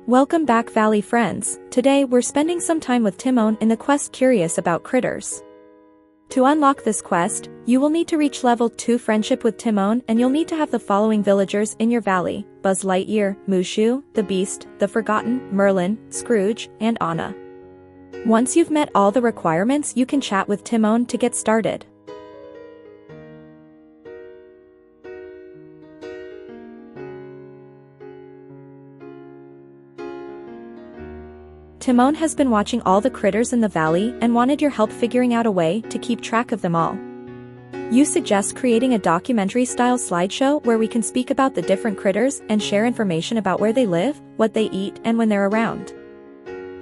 Welcome back, Valley friends. Today we're spending some time with Timon in the quest Curious About Critters. To unlock this quest, you will need to reach level 2 friendship with Timon, and you'll need to have the following villagers in your valley: Buzz Lightyear, Mushu, the Beast, the Forgotten, Merlin, Scrooge, and Anna. Once you've met all the requirements, you can chat with Timon to get started. Timon has been watching all the critters in the valley and wanted your help figuring out a way to keep track of them all. You suggest creating a documentary-style slideshow where we can speak about the different critters and share information about where they live, what they eat, and when they're around.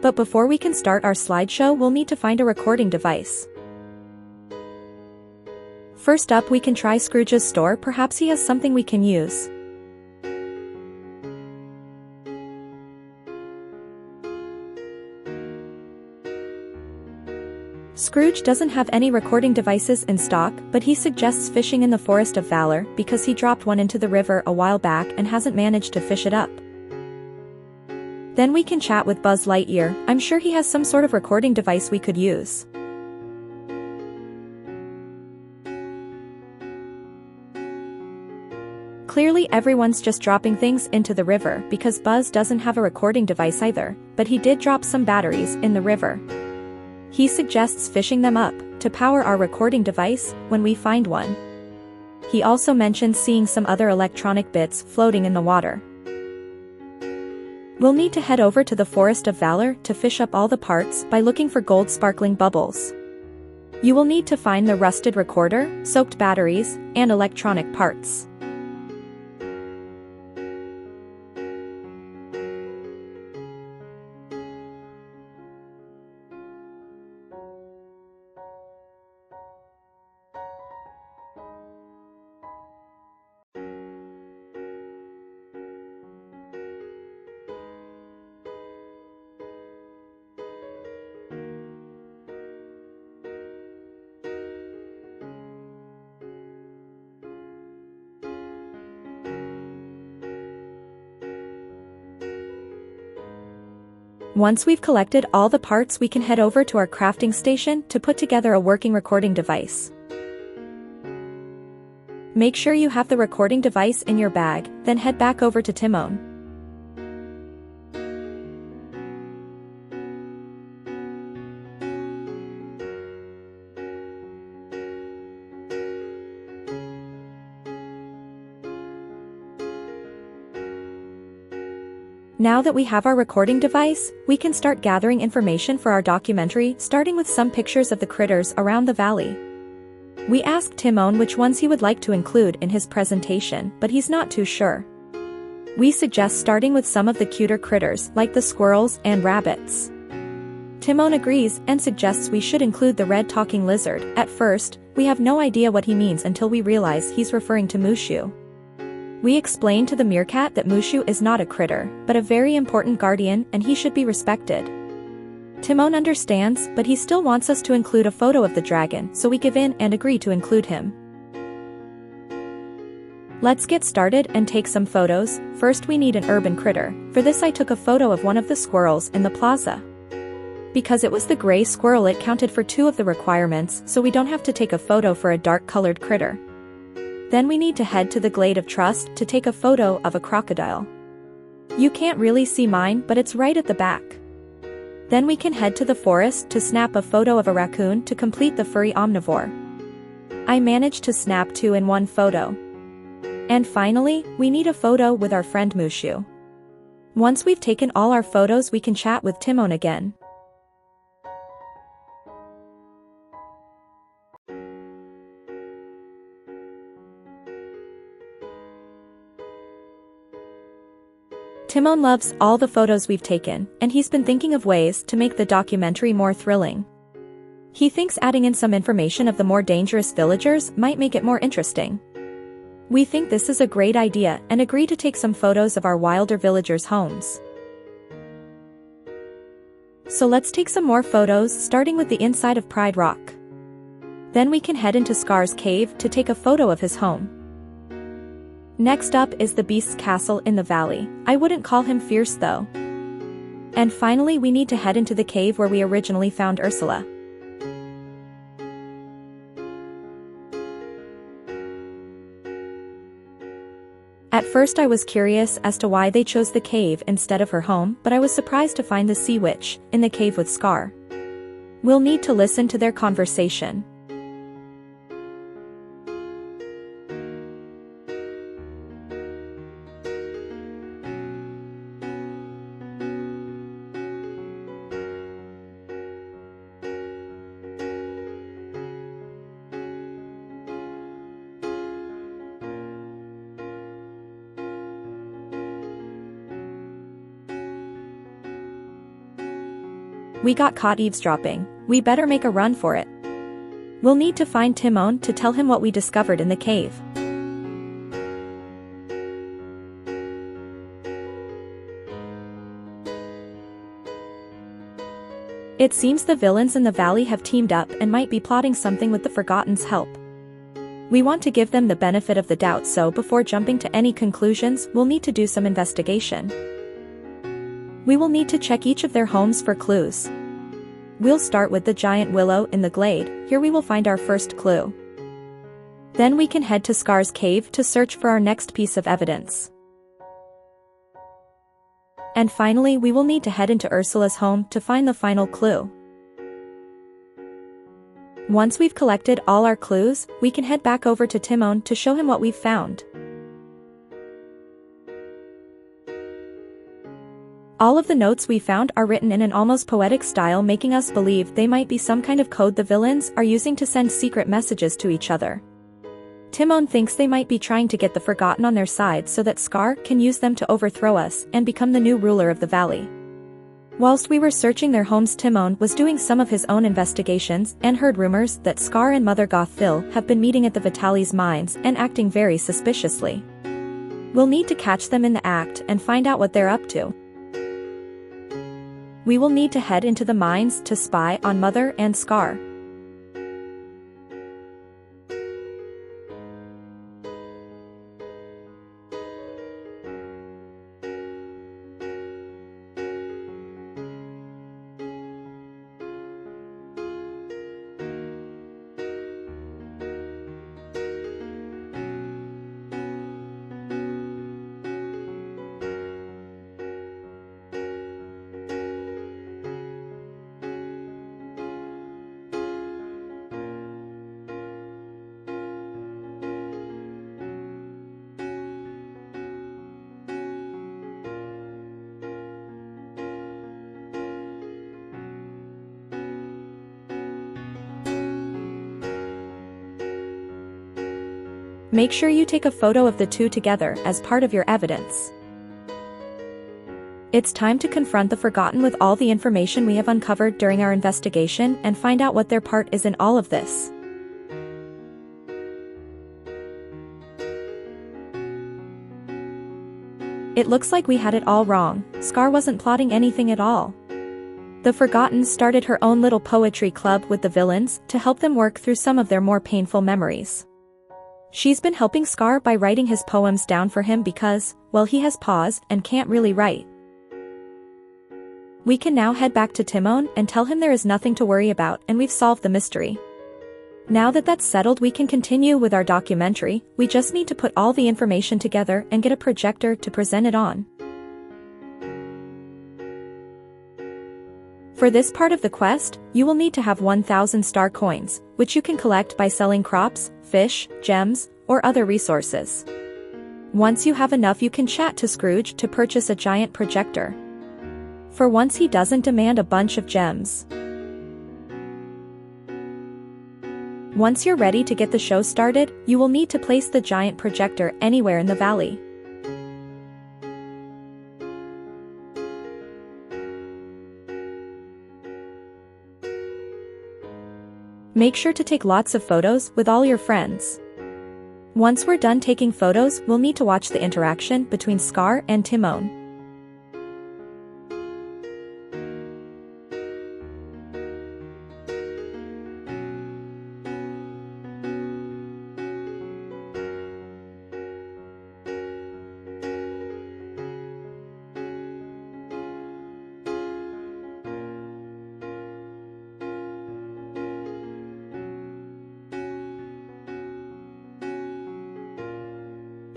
But before we can start our slideshow, we'll need to find a recording device. First up, we can try Scrooge's store. Perhaps he has something we can use. Scrooge doesn't have any recording devices in stock, but he suggests fishing in the Forest of Valor because he dropped one into the river a while back and hasn't managed to fish it up. Then we can chat with Buzz Lightyear. I'm sure he has some sort of recording device we could use. Clearly everyone's just dropping things into the river because Buzz doesn't have a recording device either, but he did drop some batteries in the river. He suggests fishing them up to power our recording device when we find one. He also mentions seeing some other electronic bits floating in the water. We'll need to head over to the Forest of Valor to fish up all the parts by looking for gold sparkling bubbles. You will need to find the rusted recorder, soaked batteries, and electronic parts. Once we've collected all the parts, we can head over to our crafting station to put together a working recording device. Make sure you have the recording device in your bag, then head back over to Timon. Now that we have our recording device, we can start gathering information for our documentary, starting with some pictures of the critters around the valley. We asked Timon which ones he would like to include in his presentation, but he's not too sure. We suggest starting with some of the cuter critters, like the squirrels and rabbits. Timon agrees and suggests we should include the red talking lizard. At first, we have no idea what he means until we realize he's referring to Mushu. We explain to the meerkat that Mushu is not a critter, but a very important guardian and he should be respected. Timon understands, but he still wants us to include a photo of the dragon, so we give in and agree to include him. Let's get started and take some photos. First we need an urban critter. For this I took a photo of one of the squirrels in the plaza. Because it was the gray squirrel, it counted for 2 of the requirements, so we don't have to take a photo for a dark-colored critter. Then we need to head to the Glade of Trust to take a photo of a crocodile. You can't really see mine, but it's right at the back. Then we can head to the forest to snap a photo of a raccoon to complete the furry omnivore. I managed to snap 2 in one photo. And finally, we need a photo with our friend Mushu. Once we've taken all our photos, we can chat with Timon again. Timon loves all the photos we've taken, and he's been thinking of ways to make the documentary more thrilling. He thinks adding in some information of the more dangerous villagers might make it more interesting. We think this is a great idea and agree to take some photos of our wilder villagers' homes. So let's take some more photos, starting with the inside of Pride Rock. Then we can head into Scar's cave to take a photo of his home. Next up is the Beast's castle in the valley. I wouldn't call him fierce though. And finally we need to head into the cave where we originally found Ursula. At first I was curious as to why they chose the cave instead of her home, but I was surprised to find the sea witch in the cave with Scar. We'll need to listen to their conversation. We got caught eavesdropping. We better make a run for it. We'll need to find Timon to tell him what we discovered in the cave. It seems the villains in the valley have teamed up and might be plotting something with the Forgotten's help. We want to give them the benefit of the doubt, so before jumping to any conclusions, we'll need to do some investigation. We will need to check each of their homes for clues. We'll start with the giant willow in the glade. Here we will find our first clue. Then we can head to Scar's cave to search for our next piece of evidence. And finally we will need to head into Ursula's home to find the final clue. Once we've collected all our clues, we can head back over to Timon to show him what we've found. All of the notes we found are written in an almost poetic style, making us believe they might be some kind of code the villains are using to send secret messages to each other. Timon thinks they might be trying to get the Forgotten on their side so that Scar can use them to overthrow us and become the new ruler of the valley. Whilst we were searching their homes, Timon was doing some of his own investigations and heard rumors that Scar and Mother Gothville have been meeting at the Vitalis mines and acting very suspiciously. We'll need to catch them in the act and find out what they're up to. We will need to head into the mines to spy on Mother and Scar. Make sure you take a photo of the two together as part of your evidence. It's time to confront the Forgotten with all the information we have uncovered during our investigation and find out what their part is in all of this. It looks like we had it all wrong. Scar wasn't plotting anything at all. The Forgotten started her own little poetry club with the villains to help them work through some of their more painful memories. She's been helping Scar by writing his poems down for him because, well, he has paws and can't really write. We can now head back to Timon and tell him there is nothing to worry about and we've solved the mystery. Now that that's settled, we can continue with our documentary. We just need to put all the information together and get a projector to present it on. For this part of the quest, you will need to have 1,000 star coins, which you can collect by selling crops, fish, gems, or other resources. Once you have enough, you can chat to Scrooge to purchase a giant projector. For once, he doesn't demand a bunch of gems. Once you're ready to get the show started, you will need to place the giant projector anywhere in the valley. Make sure to take lots of photos with all your friends. Once we're done taking photos, we'll need to watch the interaction between Scar and Timon.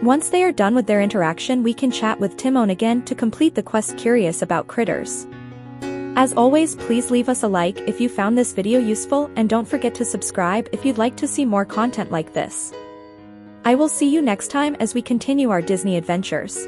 Once they are done with their interaction, we can chat with Timon again to complete the quest Curious About Critters. As always, please leave us a like if you found this video useful, and don't forget to subscribe if you'd like to see more content like this. I will see you next time as we continue our Disney adventures.